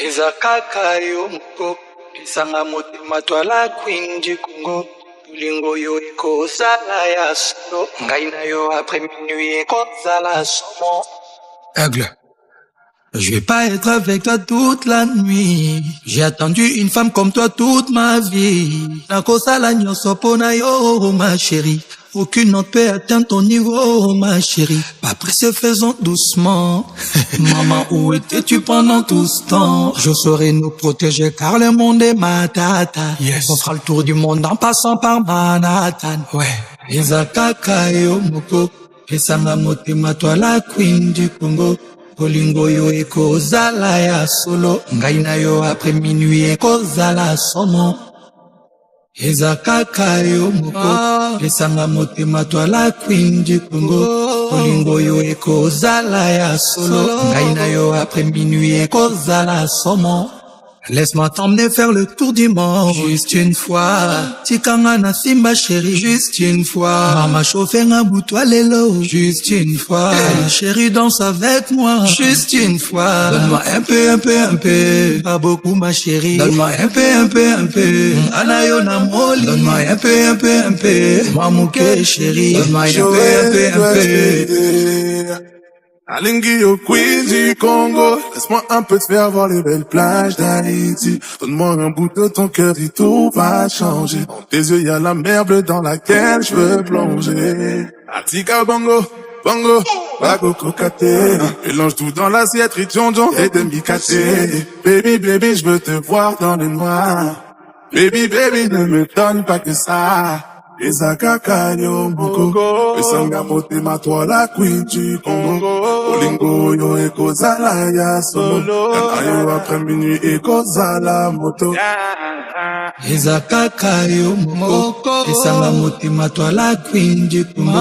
Ezakaka yo moko, pisanga motema twala queen du Congo. Lingo yo eko sala ya solo, ngai na yo après minuit eko sala somo. Aigle, je vais pas être avec toi toute la nuit. J'ai attendu une femme comme toi toute ma vie. Nako sala nyonso pona yo ma chérie. Aucune autre peut atteindre ton niveau, ma chérie. Pas pressé, faisons doucement. Maman, où étais-tu pendant tout ce temps? Je saurais nous protéger car le monde est ma tata. Yes. On fera le tour du monde en passant par Manhattan. Ouais. Ezakaka yo moko, pesanga motema toi la queen du Congo. Olingo yo eko zala ya solo, ngai na yo après minuit eko zala somo. Ezakaka yo moko, pesanga motema toi la queen du Congo. Olingo yo eko zala ya solo, ngai na yo après minuit eko zala somo. Laisse-moi t'emmener faire le tour du monde. Juste une fois. Tikanga na simba chérie. Juste une fois. Mama chauffé un bout toi lelo. Juste une fois. Hey, chérie danse avec moi. Juste une fois. Donne-moi un peu. Pas beaucoup ma chérie. Donne-moi un peu. Anayona moli. Donne-moi un peu. Moi mouké chérie. Donne-moi un peu. Alingi au quiz du Congo, laisse-moi un peu te faire voir les belles plages d'Haïti. Donne-moi un bout de ton cœur et tout va changer. Dans tes yeux y a la mer bleue dans laquelle je veux plonger. Atika bongo, bago kokate. Mélange tout dans l'assiette, ritonjon et demi-caté. Baby, je veux te voir dans le noir. Baby, ne me donne pas que ça. Ezakaka yo moko, pesanga motema toi la queen du Congo. Olingo yo eko zala ya solo, kana yo après minuit eko zala moto. Ezakaka yo moko, pesanga motema toi la queen du Congo.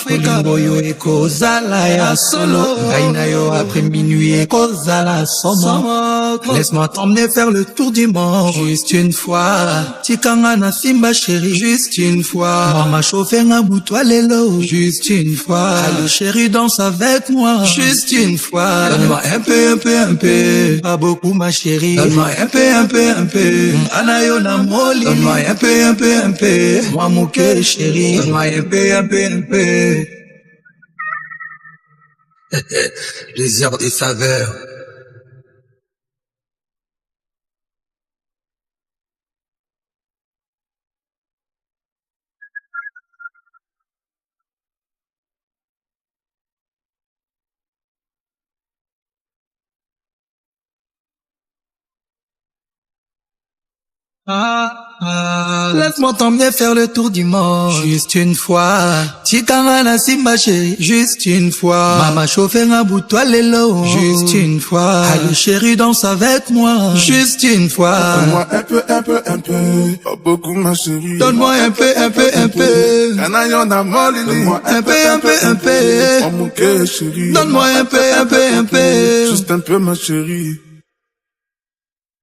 Olingo yo eko zala ya solo, ngai na yo après minuit eko zala somo. Laisse-moi t'emmener faire le tour du monde. Juste une fois. Tikanga na simba chérie. Juste une fois. Maman chauffé un bout toi lelo. Juste une fois. Allez chérie danse avec moi. Juste une fois. Donne-moi un peu. Pas beaucoup ma chérie. Donne-moi un peu. Anayona moli. Donne-moi un peu. Moi mouké chérie. Donne-moi un peu. Les heures des saveurs. Laisse-moi t'emmener faire le tour du monde. Juste une fois. Tikanga na simba chérie. Juste une fois. Mama chauffé un bout toi lelo. Juste une fois. Allez chérie danse avec moi. Juste une fois. Donne-moi un peu. Pas beaucoup ma chérie. Donne-moi un peu. Kanayona moli. Donne-moi un peu. Moi mon cœur chérie. Donne-moi un peu. Juste un peu ma chérie.